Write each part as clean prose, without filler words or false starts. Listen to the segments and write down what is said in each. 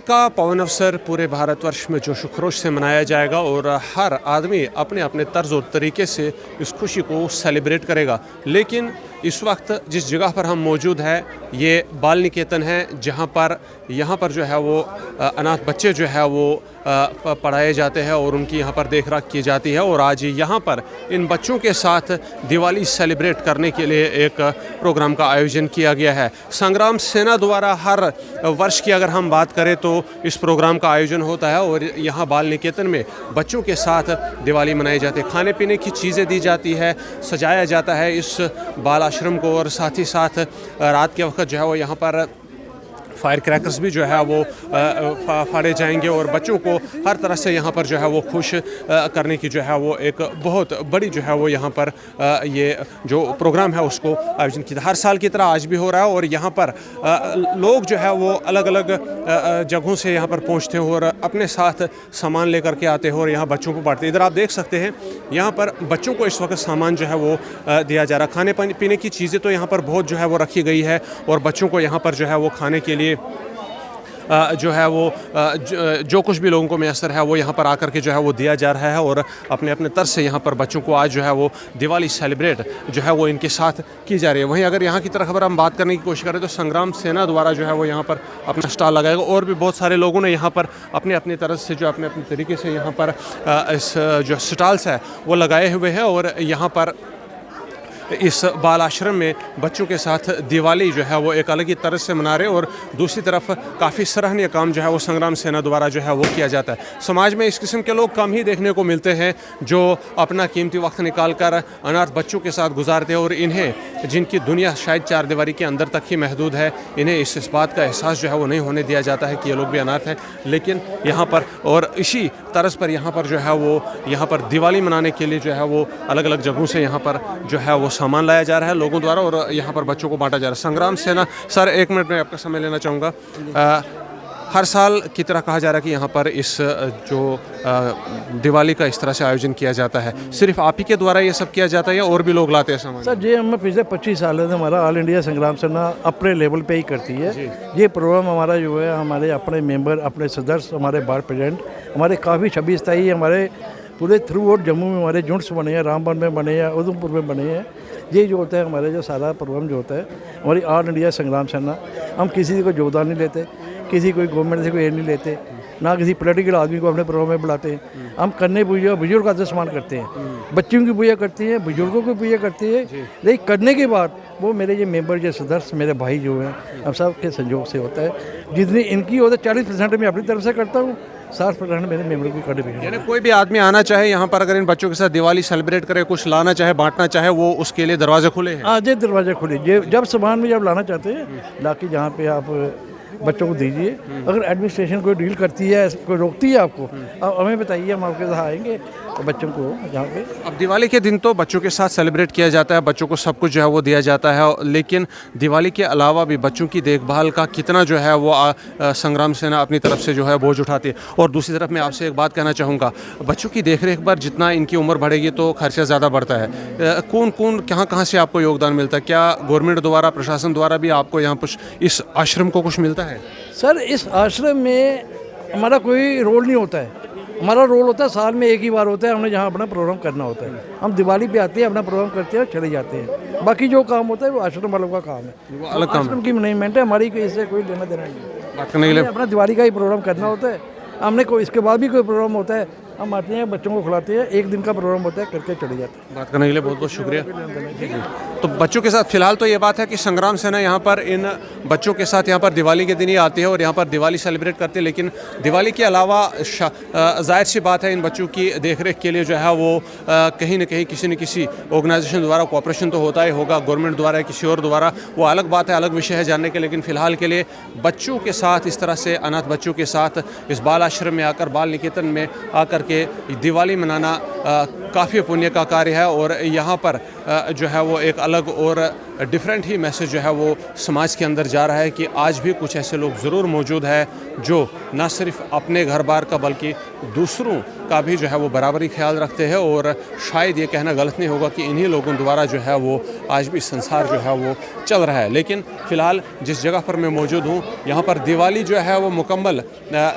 का पवन अवसर पूरे भारतवर्ष में जोश व खरोश से मनाया जाएगा और हर आदमी अपने अपने तर्ज और तरीके से इस खुशी को सेलिब्रेट करेगा। लेकिन इस वक्त जिस जगह पर हम मौजूद हैं ये बाल निकेतन है, जहाँ पर यहाँ पर जो है वो अनाथ बच्चे जो है वो पढ़ाए जाते हैं और उनकी यहाँ पर देख रेख की जाती है। और आज यहाँ पर इन बच्चों के साथ दिवाली सेलिब्रेट करने के लिए एक प्रोग्राम का आयोजन किया गया है। संग्राम सेना द्वारा हर वर्ष की अगर हम बात करें तो इस प्रोग्राम का आयोजन होता है और यहाँ बाल निकेतन में बच्चों के साथ दिवाली मनाई जाती है। खाने पीने की चीज़ें दी जाती है, सजाया जाता है इस बाल आश्रम को और साथ ही साथ रात के वक्त जो है वो यहाँ पर फायर क्रैकर्स भी जो है वो फाड़े जाएंगे और बच्चों को हर तरह से यहाँ पर जो है वो खुश करने की जो है वो एक बहुत बड़ी जो है वो यहाँ पर ये जो प्रोग्राम है उसको आयोजन किया। हर साल की तरह आज भी हो रहा है और यहाँ पर लोग जो है वो अलग अलग जगहों से यहाँ पर पहुँचते हो और अपने साथ सामान लेकर के आते हो और यहाँ बच्चों को बांटते हैं। इधर आप देख सकते हैं यहाँ पर बच्चों को इस वक्त सामान जो है वो दिया जा रहा है। खाने पीने की चीज़ें तो यहाँ पर बहुत जो है वो रखी गई है और बच्चों को यहाँ पर जो है वो खाने के लिए जो है वो जो कुछ भी लोगों को मैसर है वो यहाँ पर आकर के जो है वो दिया जा रहा है और अपने अपने तर्ज से यहाँ पर बच्चों को आज जो है वो दिवाली सेलिब्रेट जो है वो इनके साथ की जा रही है। वहीं अगर यहाँ की तरफ अगर हम बात करने की कोशिश करें तो संग्राम सेना द्वारा जो है वो यहाँ पर अपना स्टॉल लगाएगा और भी बहुत सारे लोगों ने यहाँ पर अपने अपने तरफ से जो अपने अपने तरीके से यहाँ पर इस जो स्टॉल्स है वो लगाए हुए हैं और यहाँ पर इस बाल आश्रम में बच्चों के साथ दिवाली जो है वो एक अलग ही तरह से मना रहे और दूसरी तरफ काफ़ी सराहनीय काम जो है वो संग्राम सेना द्वारा जो है वो किया जाता है। समाज में इस किस्म के लोग कम ही देखने को मिलते हैं जो अपना कीमती वक्त निकाल कर अनाथ बच्चों के साथ गुजारते हैं और इन्हें जिनकी दुनिया शायद चार दीवारी के अंदर तक ही महदूद है, इन्हें इस बात का एहसास जो है वो नहीं होने दिया जाता है कि ये लोग भी अनाथ हैं। लेकिन यहाँ पर और इसी तर्ज पर यहाँ पर जो है वो यहाँ पर दिवाली मनाने के लिए जो है वो अलग अलग जगहों से यहाँ पर जो है वो सामान लाया जा रहा है लोगों द्वारा और यहाँ पर बच्चों को बांटा जा रहा है। संग्राम सेना सर, एक मिनट में आपका समय लेना चाहूँगा। हर साल की तरह कहा जा रहा है कि यहाँ पर इस जो दिवाली का इस तरह से आयोजन किया जाता है, सिर्फ आप ही के द्वारा ये सब किया जाता है या और भी लोग लाते हैं सामान? सर, ये हम पिछले 25 साल से हमारा ऑल इंडिया संग्राम सेना अपने लेवल पे ही करती है। ये प्रोग्राम हमारा जो है हमारे अपने मेंबर, अपने सदस्य, हमारे बार प्रेसिडेंट, हमारे काफ़ी 26-27 हमारे पूरे थ्रू आउट जम्मू में हमारे यूनिट्स बने हैं, रामबन में बने हैं, उधमपुर में बने हैं। ये जो होता है हमारे जो सारा प्रोग्राम जो होता है हमारी ऑल इंडिया संग्राम सेना, हम किसी को योगदान नहीं लेते, किसी कोई गवर्नमेंट से कोई एड नहीं लेते, ना किसी पॉलिटिकल आदमी को अपने प्रोग्राम में बुलाते हैं। हम करने पूजा बुजुर्ग का सम्मान करते हैं, बच्चों की पूजा करते हैं, बुजुर्गों की पूजा करते हैं। लेकिन करने के बाद वो मेरे जो मेंबर, जो सदस्य, मेरे भाई जो हैं, हम सब के संयोग से होता है। जितनी इनकी होता है 40% मैं अपनी तरफ से करता हूँ, 60% मेरे मेंबर की कंट्रीब्यूशन। यानी कोई भी आदमी आना चाहे यहाँ पर, अगर इन बच्चों के साथ दिवाली सेलिब्रेट करे, कुछ लाना चाहे, बांटना चाहे, वो उसके लिए दरवाजे खुले हैं। आज दरवाजे खुले, जब सामान में जब लाना चाहते हैं लाके जहाँ पे आप बच्चों को दीजिए। अगर एडमिनिस्ट्रेशन कोई डील करती है, कोई रोकती है आपको, अब हमें बताइए, हम आपके साथ आएंगे तो बच्चों को यहाँ पे। अब दिवाली के दिन तो बच्चों के साथ सेलिब्रेट किया जाता है, बच्चों को सब कुछ जो है वो दिया जाता है, लेकिन दिवाली के अलावा भी बच्चों की देखभाल का कितना जो है वो संग्राम सेना अपनी तरफ से जो है बोझ उठाती है। और दूसरी तरफ मैं आपसे एक बात कहना चाहूँगा, बच्चों की देखरेख पर जितना इनकी उम्र बढ़ेगी तो खर्चा ज़्यादा बढ़ता है। कौन कौन कहाँ से आपको योगदान मिलता है? क्या गवर्नमेंट द्वारा, प्रशासन द्वारा भी आपको यहाँ कुछ इस आश्रम को कुछ मिलता है? सर, इस आश्रम में हमारा कोई रोल नहीं होता है। हमारा रोल होता है साल में एक ही बार होता है, हमने जहाँ अपना प्रोग्राम करना होता है। हम दिवाली पे आते हैं, अपना प्रोग्राम करते हैं और चले जाते हैं। बाकी जो काम होता है वो आश्रम वालों का काम है, वो अलग काम, आश्रम की मैनेजमेंट है, हमारी इससे कोई लेना देना नहीं है। अपना दिवाली का ही प्रोग्राम करना होता है। हमने कोई इसके बाद भी कोई प्रोग्राम होता है, हम आते हैं, बच्चों को खिलाते हैं, एक दिन का प्रोग्राम होता है, करके चले जाते हैं। बात करने के लिए बहुत बहुत शुक्रिया। तो बच्चों के साथ फिलहाल तो ये बात है कि संग्राम सेना यहाँ पर इन बच्चों के साथ यहाँ पर दिवाली के दिन ही आती है और यहाँ पर दिवाली सेलिब्रेट करते हैं। लेकिन दिवाली के अलावा जाहिर सी बात है इन बच्चों की देखरेख के लिए जो है वो कहीं न कहीं किसी न किसी ऑर्गेनाइजेशन द्वारा कोऑपरेशन तो होता ही होगा, गवर्नमेंट द्वारा, किसी और द्वारा, वो अलग बात है, अलग विषय है जानने के। लेकिन फ़िलहाल के लिए बच्चों के साथ इस तरह से, अनाथ बच्चों के साथ इस बाल आश्रम में आकर, बाल निकेतन में आकर के दिवाली मनाना काफ़ी पुण्य का कार्य है और यहाँ पर जो है वो एक अलग और डिफरेंट ही मैसेज जो है वो समाज के अंदर जा रहा है कि आज भी कुछ ऐसे लोग ज़रूर मौजूद है जो न सिर्फ अपने घर बार का बल्कि दूसरों का भी जो है वो बराबरी ख्याल रखते हैं। और शायद ये कहना गलत नहीं होगा कि इन्हीं लोगों द्वारा जो है वो आज भी संसार जो है वो चल रहा है। लेकिन फ़िलहाल जिस जगह पर मैं मौजूद हूँ यहाँ पर दिवाली जो है वो मुकम्मल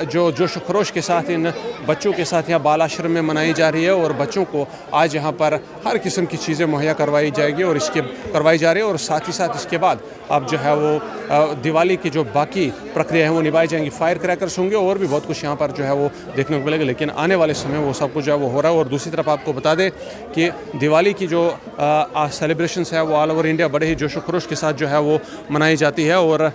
जो जोश खरोश के साथ इन बच्चों के साथ यहाँ बाल आश्रम में मनाई जा रही है और बच्चों को आज यहाँ पर हर किस्म की चीज़ें मुहैया करवाई जाएगी और इसके करवाई जा रही है। और साथ ही साथ इसके बाद अब जो है वो दिवाली की जो बाकी प्रक्रिया है वो निभाई जाएंगी, फायर क्रैकर्स होंगे और भी बहुत कुछ यहाँ पर जो है वो देखने को मिलेगा। लेकिन आने वाले समय वो सब कुछ जो है वो हो रहा है। और दूसरी तरफ आपको बता दें कि दिवाली की जो सेलिब्रेशंस है वो ऑल ओवर इंडिया बड़े ही जोश खरोश के साथ जो है वो मनाई जाती है। और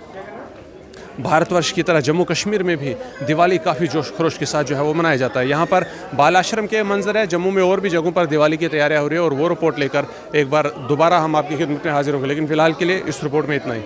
भारतवर्ष की तरह जम्मू कश्मीर में भी दिवाली काफ़ी जोश खरोश के साथ जो है वो मनाया जाता है। यहाँ पर बाल आश्रम के मंजर है, जम्मू में और भी जगहों पर दिवाली की तैयारियाँ हो रही है और वो रिपोर्ट लेकर एक बार दोबारा हम आपकी खिदमत में हाजिर होंगे। लेकिन फ़िलहाल के लिए इस रिपोर्ट में इतना ही।